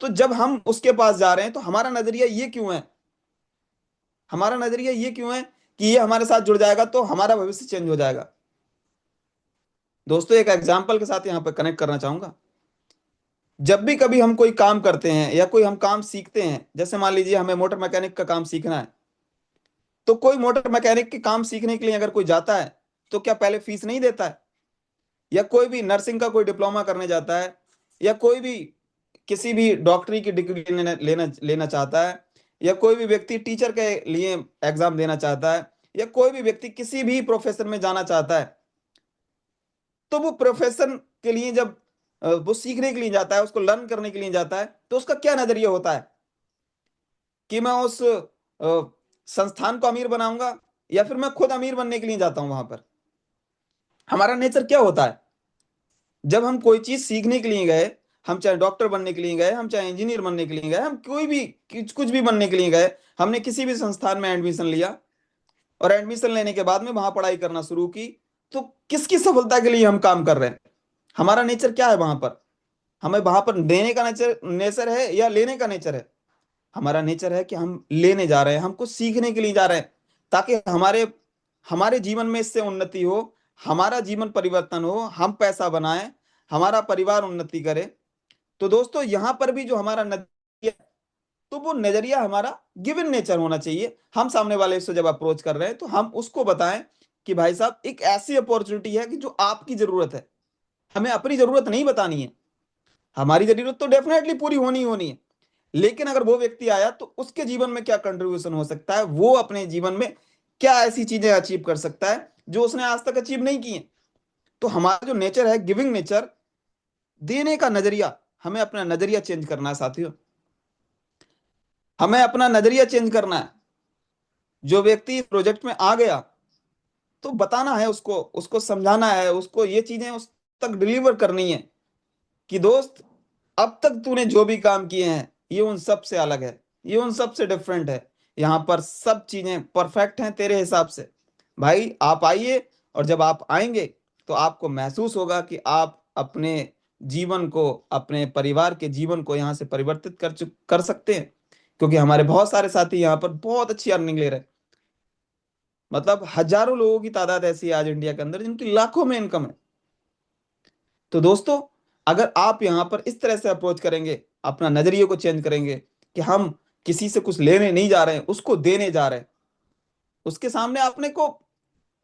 S1: तो जब हम उसके पास जा रहे हैं तो हमारा नजरिया ये क्यों है? हमारा नजरिया ये क्यों है कि ये हमारे साथ जुड़ जाएगा तो हमारा भविष्य चेंज हो जाएगा? दोस्तों, एक एग्जाम्पल के साथ यहाँ पर कनेक्ट करना चाहूंगा। जब भी कभी हम कोई काम करते हैं या कोई हम काम सीखते हैं, जैसे मान लीजिए हमें मोटर मैकेनिक का काम सीखना है, तो कोई मोटर मैकेनिक के काम सीखने के लिए अगर कोई जाता है तो क्या पहले फीस नहीं देता है? या कोई भी नर्सिंग का कोई डिप्लोमा करने जाता है, या कोई भी किसी भी डॉक्टरी की डिग्री लेना लेना लेना चाहता है, या कोई भी व्यक्ति टीचर के लिए एग्जाम देना चाहता है, या कोई भी व्यक्ति किसी भी प्रोफेशन में जाना चाहता है, तो वो प्रोफेशन के लिए जब वो सीखने के लिए जाता है, उसको लर्न करने के लिए जाता है, तो उसका क्या नजरिया होता है कि मैं उस संस्थान को अमीर बनाऊंगा, या फिर मैं खुद अमीर बनने के लिए जाता हूं वहां पर? हमारा नेचर क्या होता है जब हम कोई चीज सीखने के लिए गए? हम चाहे डॉक्टर बनने के लिए गए, हम चाहे इंजीनियर बनने के लिए गए, हम कोई भी कुछ भी बनने के लिए गए, हमने किसी भी संस्थान में एडमिशन लिया, और एडमिशन लेने के बाद में वहां पढ़ाई करना शुरू की, तो किसकी सफलता के लिए हम काम कर रहे हैं? हमारा नेचर क्या है वहां पर? हमें वहां पर देने का नेचर नेचर है या लेने का नेचर है? हमारा नेचर है कि हम लेने जा रहे हैं, हम कुछ सीखने के लिए जा रहे हैं, ताकि हमारे हमारे जीवन में इससे उन्नति हो, हमारा जीवन परिवर्तन हो, हम पैसा बनाएं, हमारा परिवार उन्नति करे। तो दोस्तों, यहां पर भी जो हमारा नजरिया, तो वो नजरिया हमारा गिवन नेचर होना चाहिए। हम सामने वाले से जब अप्रोच कर रहे हैं तो हम उसको बताएं कि भाई साहब एक ऐसी अपॉर्चुनिटी है कि जो आपकी जरूरत है, हमें अपनी जरूरत नहीं बतानी है, हमारी जरूरत तो डेफिनेटली पूरी होनी ही होनी है, लेकिन अगर वो व्यक्ति आया तो उसके जीवन में क्या कंट्रीब्यूशन हो सकता है, वो अपने जीवन में क्या ऐसी चीजें अचीव कर सकता है जो उसने आज तक अचीव नहीं की है। तो हमारा जो नेचर है, गिविंग नेचर, देने का नजरिया, हमें अपना नजरिया चेंज करना है साथियों, हमें अपना नजरिया चेंज करना है। जो व्यक्ति प्रोजेक्ट में आ गया तो बताना है उसको, उसको समझाना है, उसको ये चीजें उस तक डिलीवर करनी है कि दोस्त, अब तक तूने जो भी काम किए हैं ये उन सब से अलग है, ये उन सब से डिफरेंट है, यहाँ पर सब चीजें परफेक्ट हैं तेरे हिसाब से। भाई आप आइए, और जब आप आएंगे तो आपको महसूस होगा कि आप अपने जीवन को, अपने परिवार के जीवन को यहाँ से परिवर्तित कर सकते हैं। क्योंकि हमारे बहुत सारे साथी यहाँ पर बहुत अच्छी अर्निंग ले रहे हैं, मतलब हजारों लोगों की तादाद ऐसी है आज इंडिया के अंदर जिनकी लाखों में इनकम है। तो दोस्तों, अगर आप यहाँ पर इस तरह से अप्रोच करेंगे, अपना नजरिए को चेंज करेंगे कि हम किसी से कुछ लेने नहीं जा रहे हैं, उसको देने जा रहे हैं, उसके सामने आपने को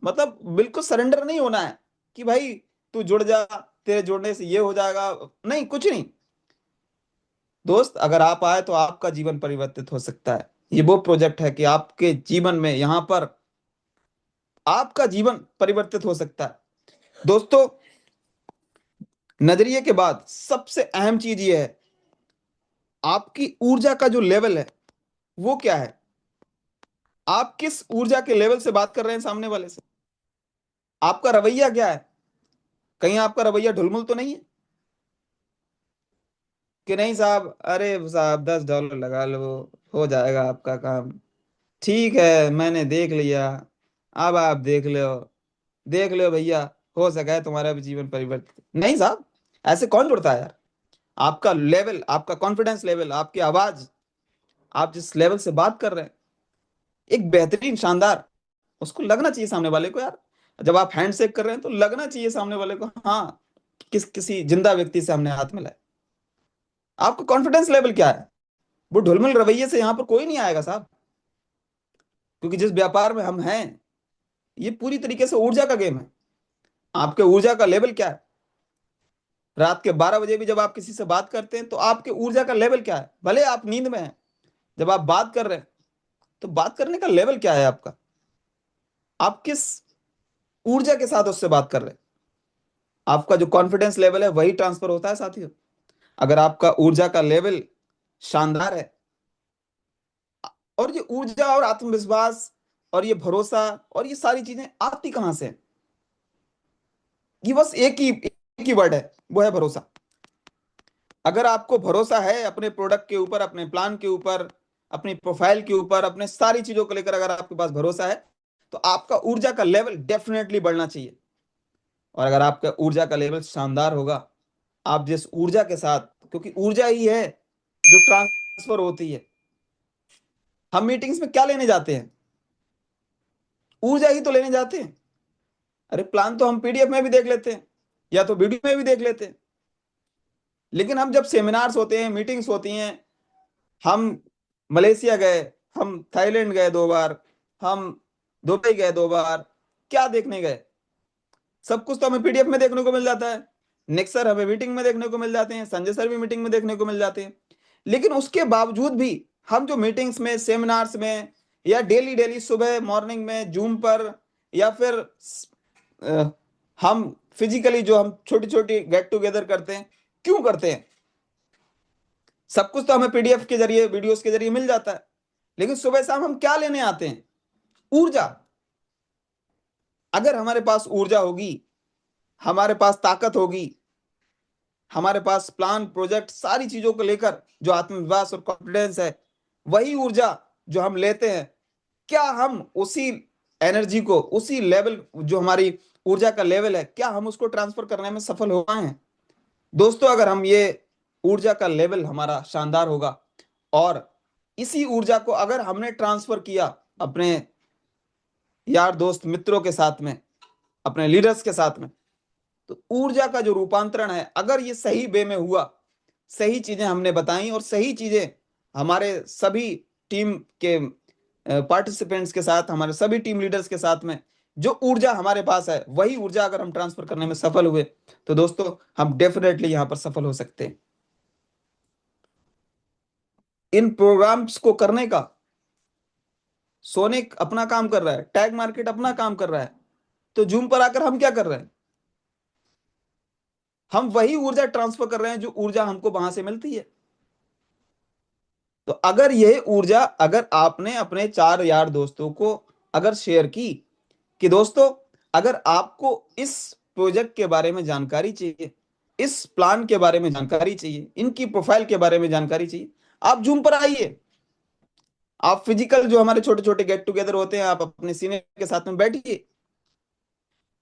S1: मतलब बिल्कुल सरेंडर नहीं होना है कि भाई तू जुड़ जा, तेरे जुड़ने से ये हो जाएगा, नहीं, कुछ नहीं। दोस्त, अगर आप आए तो आपका जीवन परिवर्तित हो सकता है। ये वो प्रोजेक्ट है कि आपके जीवन में यहाँ पर आपका जीवन परिवर्तित हो सकता है। दोस्तों, नजरिए के बाद सबसे अहम चीज ये है, आपकी ऊर्जा का जो लेवल है वो क्या है, आप किस ऊर्जा के लेवल से बात कर रहे हैं सामने वाले से, आपका रवैया क्या है, कहीं आपका रवैया ढुलमुल तो नहीं है कि नहीं साहब, अरे साहब $10 लगा लो, हो जाएगा आपका काम, ठीक है मैंने देख लिया, अब आप देख लो, देख लो भैया, हो सका है तुम्हारा भी जीवन परिवर्तित। नहीं साहब, ऐसे कौन जुड़ता है यार। आपका लेवल, आपका कॉन्फिडेंस लेवल, आपकी आवाज, आप जिस लेवल से बात कर रहे हैं, एक बेहतरीन, शानदार, उसको लगना चाहिए सामने वाले को यार। जब आप हैंड शेक कर रहे हैं तो लगना चाहिए सामने वाले को, हाँ, किसी जिंदा व्यक्ति से हमने हाथ मिलाया। आपका कॉन्फिडेंस लेवल क्या है, वो ढुलमुल रवैये से यहाँ पर कोई नहीं आएगा साहब। क्योंकि जिस व्यापार में हम हैं, ये पूरी तरीके से ऊर्जा का गेम है। आपके ऊर्जा का लेवल क्या है, रात के 12 बजे भी जब आप किसी से बात करते हैं तो आपके ऊर्जा का लेवल क्या है, भले आप नींद में हैं, जब आप बात कर रहे हैं तो बात करने का लेवल क्या है आपका, आप किस ऊर्जा के साथ उससे बात कर रहे हैं। आपका जो कॉन्फिडेंस लेवल है वही ट्रांसफर होता है साथियों। अगर आपका ऊर्जा का लेवल शानदार है, और ये ऊर्जा और आत्मविश्वास और ये भरोसा और ये सारी चीजें आती कहां से हैं? ये बस एक ही वर्ड है, वो है भरोसा। अगर आपको भरोसा है अपने प्रोडक्ट के ऊपर, अपने प्लान के ऊपर, अपनी प्रोफाइल के ऊपर, अपने सारी चीजों को लेकर अगर आपके पास भरोसा है, तो आपका ऊर्जा का लेवल डेफिनेटली बढ़ना चाहिए। और अगर आपका ऊर्जा का लेवल शानदार होगा, आप जिस ऊर्जा के साथ, क्योंकि ऊर्जा ही है जो ट्रांसफर होती है। हम मीटिंग्स में क्या लेने जाते हैं, ऊर्जा ही तो लेने जाते हैं। अरे प्लान तो हम पीडीएफ में भी देख लेते हैं, या तो वीडियो में भी देख लेते हैं, लेकिन हम जब सेमिनार्स होते हैं, मीटिंग्स होती हैं, हम मलेशिया गए, हम थाईलैंड गए 2 बार, हम दुबई गए 2 बार, क्या देखने गए, सब कुछ तो हमें पीडीएफ में देखने को मिल जाता है। नेक्स्ट सर हमें मीटिंग में देखने को मिल जाते हैं, संजय सर भी मीटिंग में देखने को मिल जाते हैं। लेकिन उसके बावजूद भी हम जो मीटिंग्स में, सेमिनार्स में, या डेली डेली सुबह मॉर्निंग में जूम पर, या फिर अ, हम फिजिकली जो हम छोटी छोटी गेट टुगेदर करते हैं, क्यों करते हैं, सब कुछ तो हमें पीडीएफ के जरिए, वीडियोस के जरिए मिल जाता है, लेकिन सुबह शाम हम क्या लेने आते हैं, ऊर्जा। अगर हमारे पास ऊर्जा होगी, हमारे पास ताकत होगी, हमारे पास प्लान, प्रोजेक्ट, सारी चीजों को लेकर जो आत्मविश्वास और कॉन्फिडेंस है, वही ऊर्जा जो हम लेते हैं, क्या हम उसी एनर्जी को, उसी लेवल, जो हमारी ऊर्जा का लेवल है, क्या हम उसको ट्रांसफर करने में सफल हो पाए हैं। दोस्तों, अगर हम ये ऊर्जा का लेवल हमारा शानदार होगा, और इसी ऊर्जा को अगर हमने ट्रांसफर किया अपने यार दोस्त मित्रों के साथ में, अपने लीडर्स के साथ में, तो ऊर्जा का जो रूपांतरण है, अगर ये सही वे में हुआ, सही चीजें हमने बताई, और सही चीजें हमारे सभी टीम के पार्टिसिपेंट्स के साथ, हमारे सभी टीम लीडर्स के साथ में जो ऊर्जा हमारे पास है वही ऊर्जा अगर हम ट्रांसफर करने में सफल हुए तो दोस्तों हम डेफिनेटली यहां पर सफल हो सकते हैं। इन प्रोग्राम्स को करने का सोनिक अपना काम कर रहा है, टैग मार्केट अपना काम कर रहा है, तो जूम पर आकर हम क्या कर रहे हैं? हम वही ऊर्जा ट्रांसफर कर रहे हैं जो ऊर्जा हमको वहां से मिलती है। तो अगर यह ऊर्जा अगर आपने अपने चार यार दोस्तों को अगर शेयर की कि दोस्तों अगर आपको इस प्रोजेक्ट के बारे में जानकारी चाहिए, इस प्लान के बारे में जानकारी चाहिए, इनकी प्रोफाइल के बारे में जानकारी चाहिए, आप जूम पर आइए। आप फिजिकल जो हमारे छोटे छोटे गेट टुगेदर होते हैं, आप अपने सीनियर के साथ में बैठिए,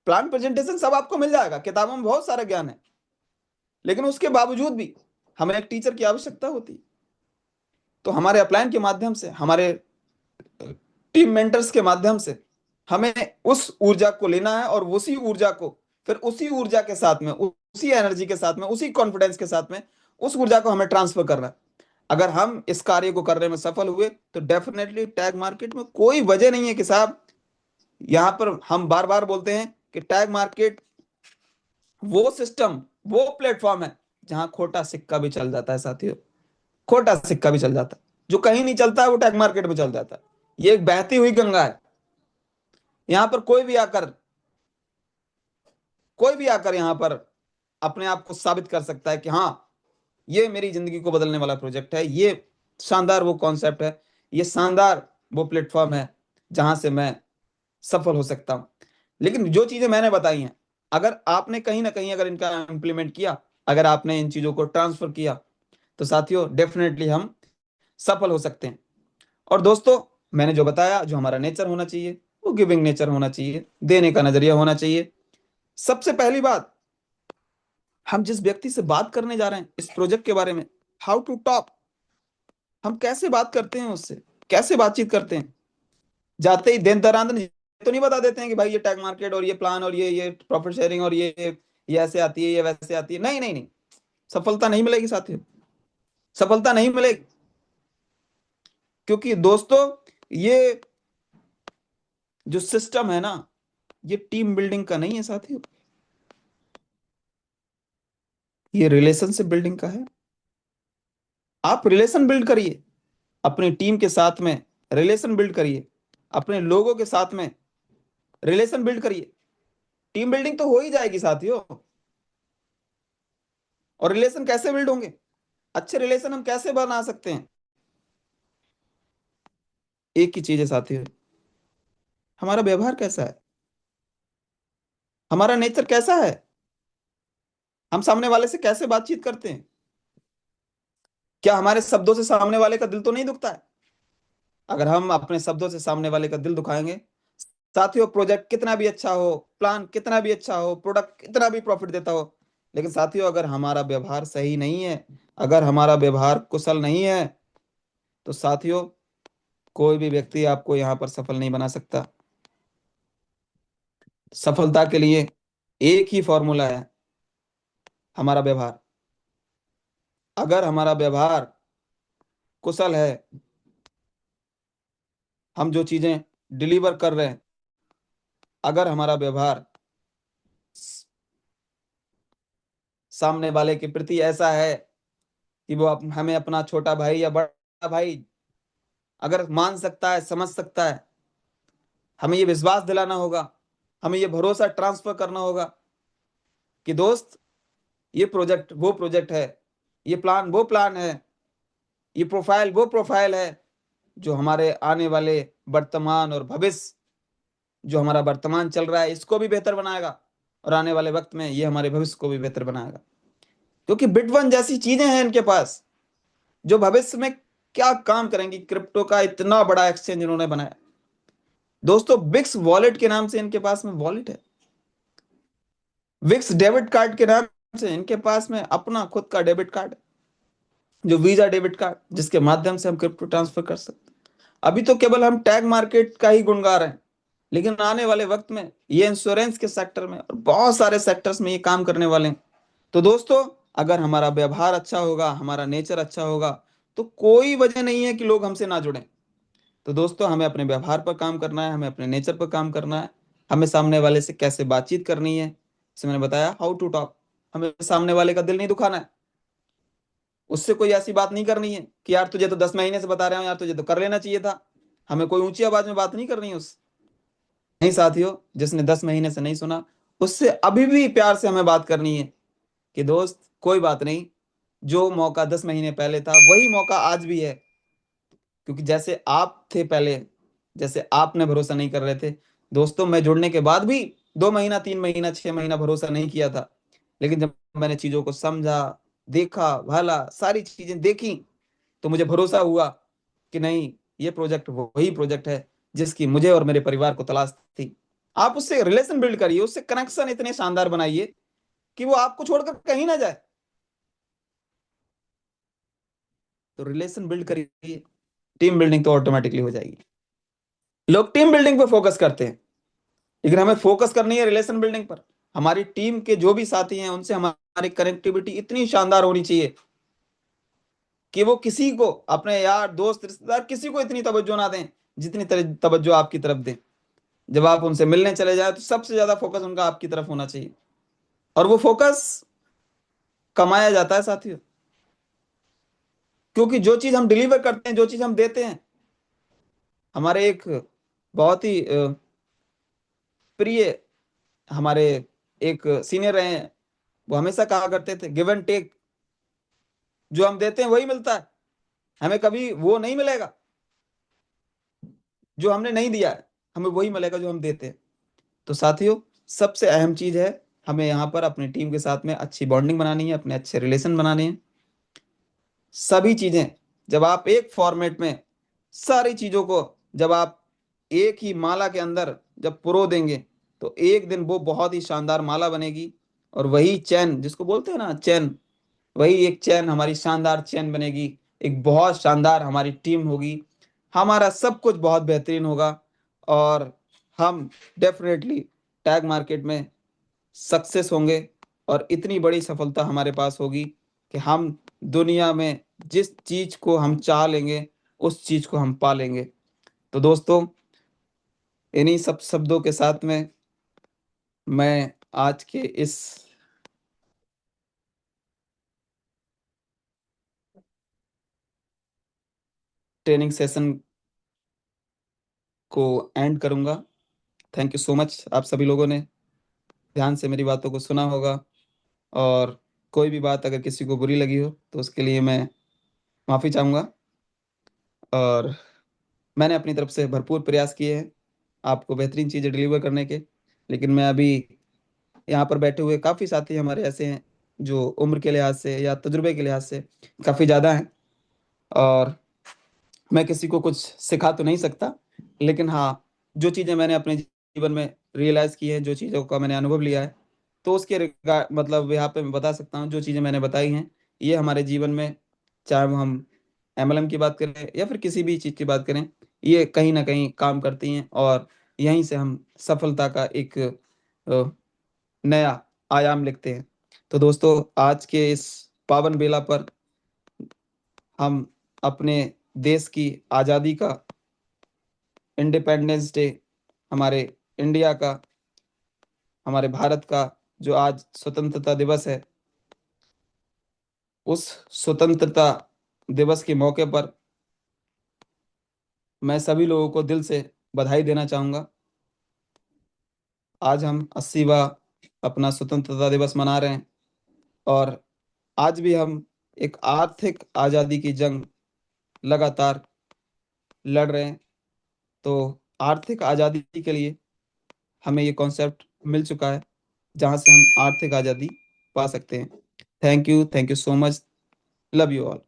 S1: प्लान प्रेजेंटेशन सब आपको मिल जाएगा। किताबों में बहुत सारा ज्ञान है, लेकिन उसके बावजूद भी हमें एक टीचर की आवश्यकता होती है। तो हमारे अपलाइन के माध्यम से, हमारे टीम मेंटर्स के माध्यम से हमें उस ऊर्जा को लेना है और उसी ऊर्जा को फिर उसी ऊर्जा के साथ में, उसी एनर्जी के साथ में, उसी कॉन्फिडेंस के साथ में उस ऊर्जा को हमें ट्रांसफर करना है। अगर हम इस कार्य को करने में सफल हुए तो डेफिनेटली टैग मार्केट में कोई वजह नहीं है कि साहब, यहां पर हम बार बार बोलते हैं कि टैग मार्केट वो सिस्टम, वो प्लेटफॉर्म है जहां खोटा सिक्का भी चल जाता है साथियों। खोटा सिक्का भी चल जाता है, जो कहीं नहीं चलता है वो टैग मार्केट में चल जाता है। ये एक बहती हुई गंगा है। यहां पर कोई भी आकर यहां पर अपने आप को साबित कर सकता है कि हाँ, ये मेरी जिंदगी को बदलने वाला प्रोजेक्ट है, ये शानदार वो कॉन्सेप्ट है, ये शानदार वो प्लेटफॉर्म है जहां से मैं सफल हो सकता हूं। लेकिन जो चीजें मैंने बताई हैं, अगर आपने कहीं ना कहीं अगर इनका इंप्लीमेंट किया, अगर आपने इन चीजों को ट्रांसफर किया, तो साथियों डेफिनेटली हम सफल हो सकते हैं। और दोस्तों, मैंने जो बताया, जो हमारा नेचर होना चाहिए वो गिविंग नेचर होना चाहिए, देने का नजरिया होना चाहिए। सबसे पहली बात, हम जिस व्यक्ति से बात करने जा रहे हैं इस प्रोजेक्ट के बारे में, हाउ टू टॉक, हम कैसे बात करते हैं उससे, कैसे बातचीत करते हैं। जाते ही दिन दरांत तो नहीं बता देते हैं कि भाई ये टैग मार्केट और ये प्लान और ये प्रॉफिट शेयरिंग और ये ऐसे आती है, ये वैसे आती है। नहीं नहीं नहीं, सफलता नहीं मिलेगी साथियों, सफलता नहीं मिलेगी। क्योंकि दोस्तों, ये जो सिस्टम है ना, ये टीम बिल्डिंग का नहीं है साथियों, ये रिलेशनशिप बिल्डिंग का है। आप रिलेशन बिल्ड करिए अपनी टीम के साथ में, रिलेशन बिल्ड करिए अपने लोगों के साथ में, रिलेशन बिल्ड करिए, टीम बिल्डिंग तो हो ही जाएगी साथियों। और रिलेशन कैसे बिल्ड होंगे, अच्छे रिलेशन हम कैसे बना सकते हैं? एक ही चीज है साथियों, हमारा व्यवहार कैसा है, हमारा नेचर कैसा है, हम सामने वाले से कैसे बातचीत करते हैं। क्या हमारे शब्दों से सामने वाले का दिल तो नहीं दुखता है? अगर हम अपने शब्दों से सामने वाले का दिल दुखाएंगे, साथियों प्रोजेक्ट कितना भी अच्छा हो, प्लान कितना भी अच्छा हो, प्रोडक्ट कितना भी प्रॉफिट देता हो, लेकिन साथियों अगर हमारा व्यवहार सही नहीं है, अगर हमारा व्यवहार कुशल नहीं है, तो साथियों कोई भी व्यक्ति आपको यहां पर सफल नहीं बना सकता। सफलता के लिए एक ही फॉर्मूला है, हमारा व्यवहार। अगर हमारा व्यवहार कुशल है, हम जो चीजें डिलीवर कर रहे हैं, अगर हमारा व्यवहार सामने वाले के प्रति ऐसा है कि वो हमें अपना छोटा भाई या बड़ा भाई अगर मान सकता है, समझ सकता है, हमें ये विश्वास दिलाना होगा, हमें ये भरोसा ट्रांसफर करना होगा कि दोस्त ये प्रोजेक्ट वो प्रोजेक्ट है, ये प्लान वो प्लान है, ये प्रोफाइल वो प्रोफाइल है जो हमारे आने वाले वर्तमान और भविष्य, जो हमारा वर्तमान चल रहा है इसको भी बेहतर बनाएगा, और आने वाले वक्त में ये हमारे भविष्य को भी बेहतर बनाएगा। क्योंकि बिटवन जैसी चीजें हैं इनके पास जो भविष्य में क्या काम करेंगी। क्रिप्टो का इतना बड़ा एक्सचेंज इन्होंने बनाया दोस्तों, विक्स वॉलेट के नाम से इनके पास में वॉलेट है, विक्स डेबिट कार्ड के नाम से इनके पास में अपना खुद का डेबिट कार्ड है, जो वीजा डेबिट कार्ड, जिसके माध्यम से हम क्रिप्टो ट्रांसफर कर सकते हैं। अभी तो केवल हम टैग मार्केट का ही गुण गा रहे हैं, लेकिन आने वाले वक्त में ये इंश्योरेंस के सेक्टर में और बहुत सारे सेक्टर्स में ये काम करने वाले हैं। तो दोस्तों, अगर हमारा व्यवहार अच्छा होगा, हमारा नेचर अच्छा होगा, तो कोई वजह नहीं है कि लोग हमसे ना जुड़ें। तो दोस्तों, हमें अपने व्यवहार पर काम करना है, हमें अपने नेचर पर काम करना है, हमें सामने वाले से कैसे बातचीत करनी है, जैसे मैंने बताया हाउ टू टॉक। हमें सामने वाले का दिल नहीं दुखाना है, उससे कोई ऐसी बात नहीं करनी है कि यार तुझे तो 10 महीने से बता रहा हूँ यार, तुझे तो कर लेना चाहिए था। हमें कोई ऊंची आवाज में बात नहीं करनी है उससे। नहीं साथियों, जिसने 10 महीने से नहीं सुना, उससे अभी भी प्यार से हमें बात करनी है कि दोस्त कोई बात नहीं, जो मौका 10 महीने पहले था वही मौका आज भी है। क्योंकि जैसे आप थे पहले, जैसे आपने भरोसा नहीं कर रहे थे, दोस्तों मैं जुड़ने के बाद भी 2 महीना, 3 महीना, 6 महीना भरोसा नहीं किया था। लेकिन जब मैंने चीजों को समझा, देखा, भाला, सारी चीजें देखी, तो मुझे भरोसा हुआ कि नहीं, ये प्रोजेक्ट वही प्रोजेक्ट है जिसकी मुझे और मेरे परिवार को तलाश थी। आप उससे रिलेशन बिल्ड करिए, उससे कनेक्शन इतने शानदार बनाइए कि वो आपको छोड़कर कहीं ना जाए। तो रिलेशन बिल्ड करिए, टीम बिल्डिंग तो ऑटोमेटिकली हो जाएगी। लोग टीम बिल्डिंग पे फोकस करते हैं, लेकिन हमें फोकस करनी है रिलेशन बिल्डिंग पर। हमारी टीम के जो भी साथी हैं उनसे हमारी कनेक्टिविटी इतनी शानदार होनी चाहिए कि वो किसी को, अपने यार दोस्त रिश्तेदार, किसी को इतनी तवज्जो ना दें जितनी तवज्जो आपकी तरफ दें। जब आप उनसे मिलने चले जाए तो सबसे ज्यादा फोकस उनका आपकी तरफ होना चाहिए। और वो फोकस कमाया जाता है साथियों, क्योंकि जो चीज हम डिलीवर करते हैं, जो चीज हम देते हैं, हमारे एक बहुत ही प्रिय, हमारे एक सीनियर रहे हैं, वो हमेशा कहा करते थे गिव एंड टेक। जो हम देते हैं वही मिलता है, हमें कभी वो नहीं मिलेगा जो हमने नहीं दिया है, हमें वही मिलेगा जो हम देते हैं। तो साथियों, सबसे अहम चीज है, हमें यहाँ पर अपनी टीम के साथ में अच्छी बॉन्डिंग बनानी है, अपने अच्छे रिलेशन बनाने हैं। सभी चीजें जब आप एक फॉर्मेट में, सारी चीजों को जब आप एक ही माला के अंदर जब पुरो देंगे, तो एक दिन वो बहुत ही शानदार माला बनेगी। और वही चैन जिसको बोलते हैं ना चैन, वही एक चैन हमारी शानदार चैन बनेगी। एक बहुत शानदार हमारी टीम होगी, हमारा सब कुछ बहुत बेहतरीन होगा। और हम डेफिनेटली टैग मार्केट में सक्सेस होंगे, और इतनी बड़ी सफलता हमारे पास होगी कि हम दुनिया में जिस चीज को हम चाह लेंगे, उस चीज को हम पा लेंगे। तो दोस्तों, इन्हीं सब शब्दों के साथ में मैं आज के इस ट्रेनिंग सेशन को एंड करूंगा। थैंक यू सो मच, आप सभी लोगों ने ध्यान से मेरी बातों को सुना होगा। और कोई भी बात अगर किसी को बुरी लगी हो तो उसके लिए मैं माफ़ी चाहूँगा। और मैंने अपनी तरफ से भरपूर प्रयास किए हैं आपको बेहतरीन चीज़ें डिलीवर करने के। लेकिन मैं अभी, यहाँ पर बैठे हुए काफ़ी साथी हमारे ऐसे हैं जो उम्र के लिहाज से या तजुर्बे के लिहाज से काफ़ी ज़्यादा हैं, और मैं किसी को कुछ सिखा तो नहीं सकता। लेकिन हाँ, जो चीज़ें मैंने अपने जीवन में रियलाइज़ की हैं, जो चीज़ों का मैंने अनुभव लिया है, तो उसके मतलब यहाँ पे मैं बता सकता हूँ, जो चीज़ें मैंने बताई हैं, ये हमारे जीवन में, चाहे वो हम एमएलएम की बात करें या फिर किसी भी चीज़ की बात करें, ये कहीं ना कहीं काम करती हैं। और यहीं से हम सफलता का एक नया आयाम लिखते हैं। तो दोस्तों, आज के इस पावन बेला पर हम अपने देश की आज़ादी का, इंडिपेंडेंस डे, हमारे इंडिया का, हमारे भारत का जो आज स्वतंत्रता दिवस है, उस स्वतंत्रता दिवस के मौके पर मैं सभी लोगों को दिल से बधाई देना चाहूँगा। आज हम 80वां अपना स्वतंत्रता दिवस मना रहे हैं, और आज भी हम एक आर्थिक आज़ादी की जंग लगातार लड़ रहे हैं। तो आर्थिक आज़ादी के लिए हमें ये कॉन्सेप्ट मिल चुका है जहाँ से हम आर्थिक आज़ादी पा सकते हैं। Thank you so much, love you all,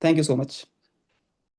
S1: thank you so much.